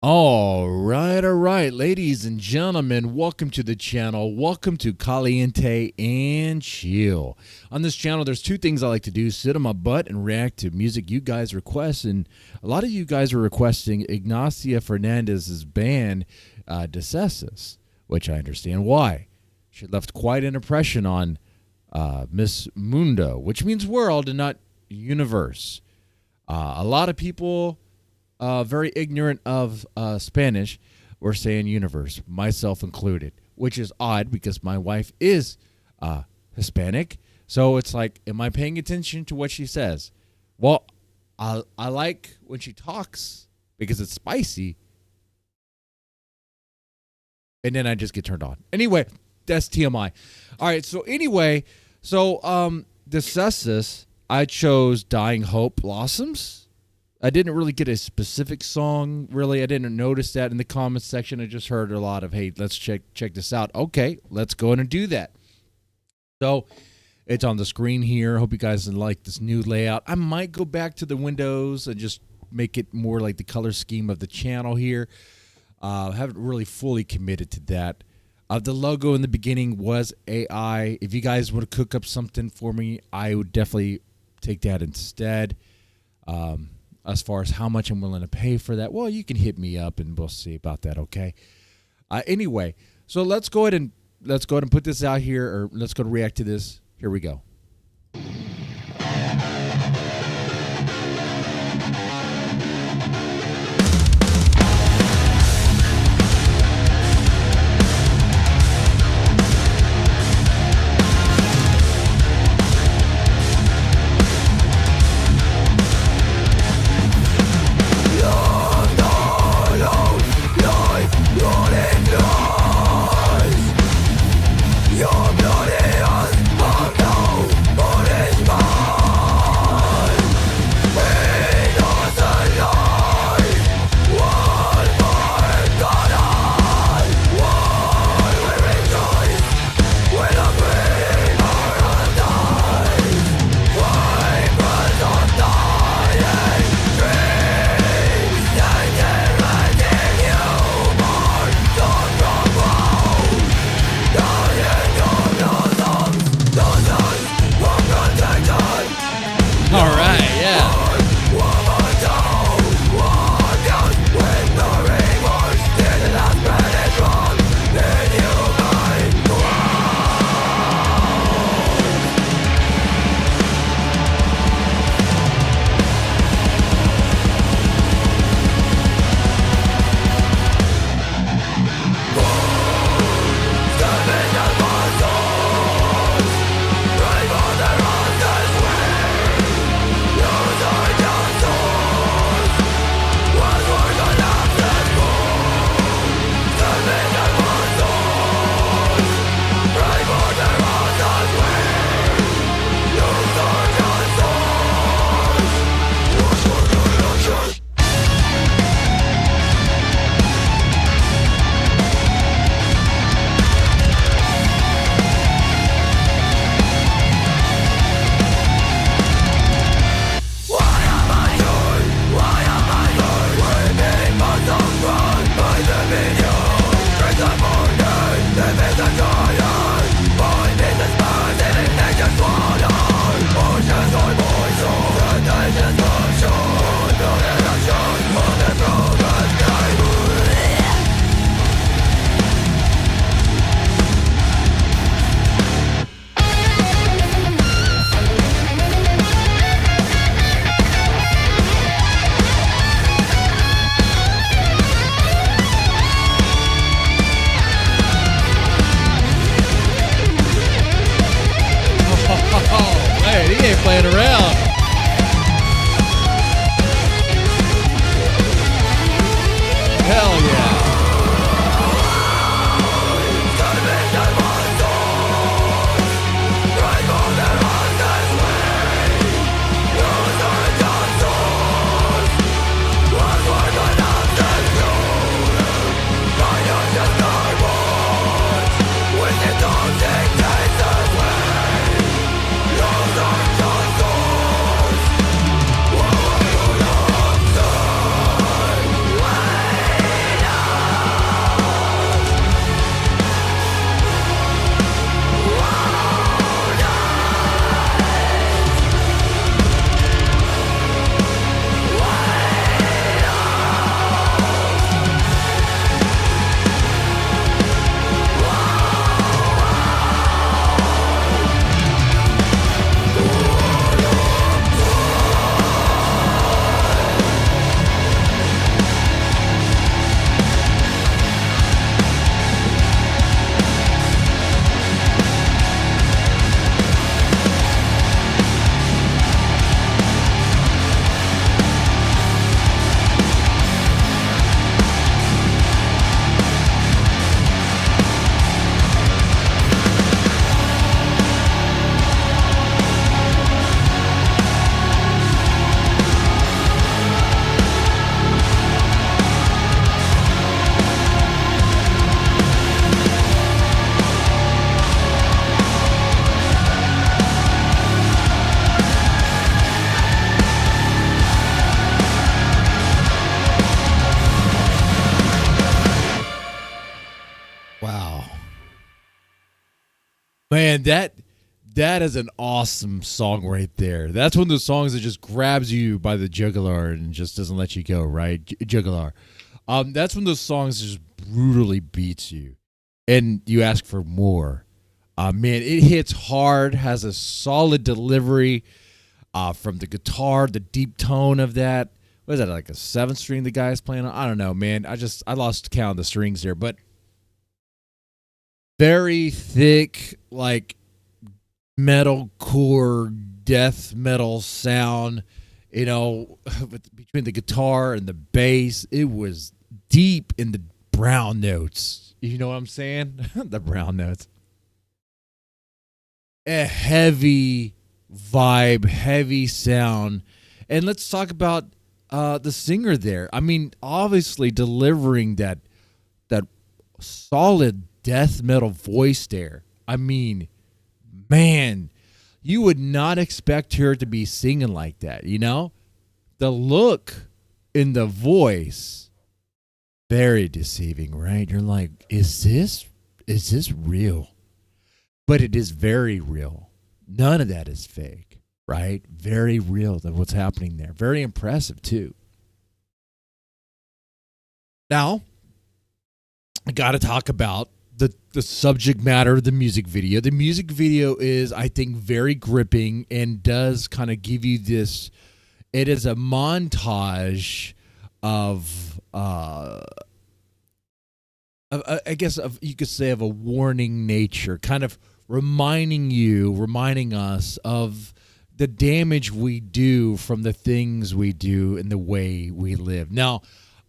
All right, ladies and gentlemen, welcome to the channel. Welcome to Caliente and Chill. On this channel, there's two things I like to do: sit on my butt and react to music you guys request. And a lot of you guys are requesting Ignacia Fernandez's band, Decessus, which I understand why. She left quite an impression on Miss Mundo, which means world and not universe. A lot of people very ignorant of Spanish, we're saying universe, myself included, which is odd because my wife is Hispanic. So it's like, am I paying attention to what she says? Well, I like when she talks because it's spicy. And then I just get turned on. Anyway, that's TMI. All right. So anyway, Decessus, I chose Dying Hope Blossoms. I didn't really get a specific song, really. I didn't notice that in the comments section. I just heard a lot of, hey, let's check this out. Okay, let's go ahead and do that. So it's on the screen here. Hope you guys like this new layout. I might go back to the windows and just make it more like the color scheme of the channel here. I haven't really fully committed to that. The logo in the beginning was AI. If you guys want to cook up something for me, I would definitely take that instead. As far as how much I'm willing to pay for that, well, you can hit me up and we'll see about that. Okay. Anyway, so let's go ahead and put this out here, or let's go to react to this. Here we go. Your bloody has Man, that is an awesome song right there. That's one of those songs that just grabs you by the jugular and just doesn't let you go, right? Jugular. That's one of those songs that just brutally beats you, and you ask for more. Man, it hits hard, has a solid delivery from the guitar, the deep tone of that. What is that, like a seventh string the guy's playing on? I don't know, man. I lost count of the strings there, but very thick, like metalcore, death metal sound, between the guitar and the bass. It was deep in the brown notes. You know what I'm saying? The brown notes. A heavy vibe, heavy sound. And let's talk about the singer there. I mean, obviously delivering that solid death metal voice there. I mean, man, you would not expect her to be singing like that, you know? The look in the voice, very deceiving, right? You're like, is this real? But it is very real. None of that is fake, right? Very real that what's happening there. Very impressive too. Now, I got to talk about the subject matter of the music video. The music video is, I think, very gripping and does kind of give you this. It is a montage of, I guess, you could say, of a warning nature, kind of reminding us of the damage we do from the things we do and the way we live. Now,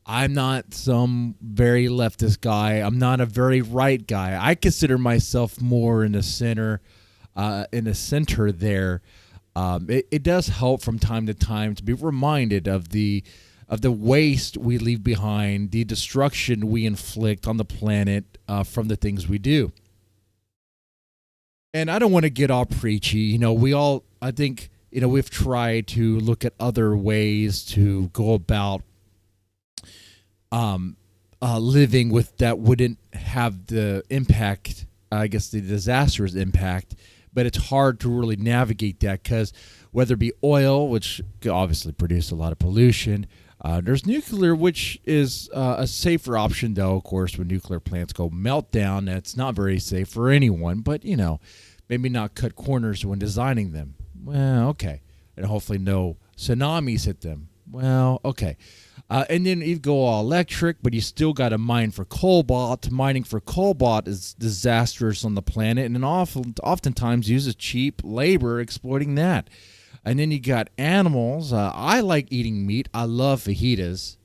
I'm not some very leftist guy. I'm not a very right guy. I consider myself more in the center, there. It does help from time to time to be reminded of the waste we leave behind, the destruction we inflict on the planet from the things we do. And I don't want to get all preachy. I think, we've tried to look at other ways to go about living with that wouldn't have the impact, I guess the disastrous impact, but it's hard to really navigate that because whether it be oil, which could obviously produce a lot of pollution, there's nuclear, which is a safer option, though, of course, when nuclear plants go meltdown. That's not very safe for anyone, but, maybe not cut corners when designing them. Well, okay. And hopefully no tsunamis hit them. Well, okay. And then you go all electric, but you still got to mine for cobalt. Mining for cobalt is disastrous on the planet, and then oftentimes uses cheap labor exploiting that. And then you got animals. I like eating meat. I love fajitas.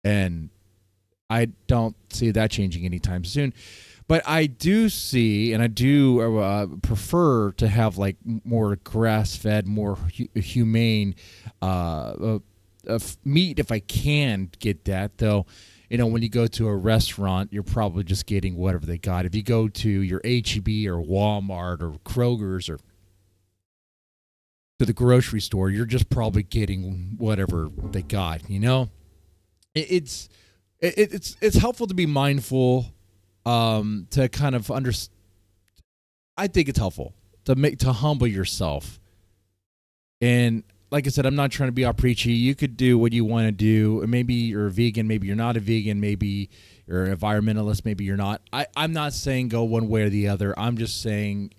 And I don't see that changing anytime soon. But I do see, and I do prefer to have like more grass-fed, more humane meat if I can get that. Though, when you go to a restaurant, you're probably just getting whatever they got. If you go to your H-E-B or Walmart or Kroger's or to the grocery store, you're just probably getting whatever they got. It's helpful to be mindful. To kind of understand, I think it's helpful to humble yourself. And like I said, I'm not trying to be all preachy. You could do what you want to do. Maybe you're a vegan, maybe you're not a vegan, maybe you're an environmentalist, maybe you're not. I'm not saying go one way or the other. I'm just saying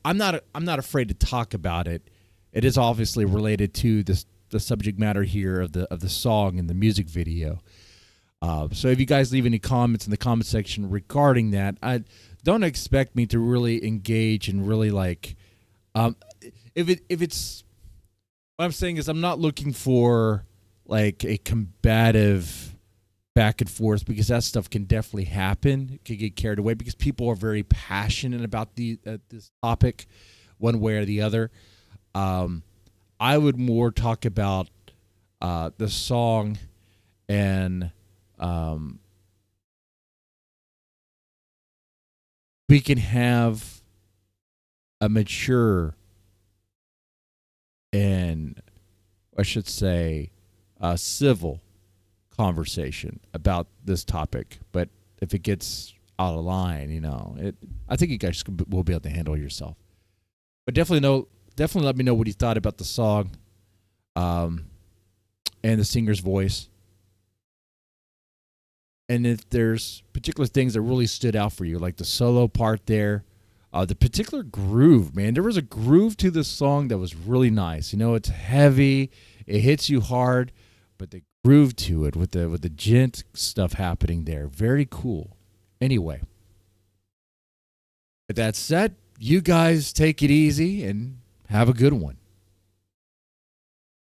I'm not afraid to talk about it. It is obviously related to the subject matter here of the song and the music video. So if you guys leave any comments in the comment section regarding that, I don't expect me to really engage and really like, if it's, what I'm saying is I'm not looking for like a combative back and forth, because that stuff can definitely happen. It can get carried away because people are very passionate about this topic one way or the other. I would more talk about the song and we can have a mature and, I should say, civil conversation about this topic. But if it gets out of line. I think you guys will be able to handle yourself. But definitely let me know what you thought about the song, and the singer's voice, and if there's particular things that really stood out for you, like the solo part there, the particular groove. Man, there was a groove to this song that was really nice. It's heavy, it hits you hard, but the groove to it with the gent stuff happening there, very cool. Anyway, with that said, you guys take it easy and have a good one.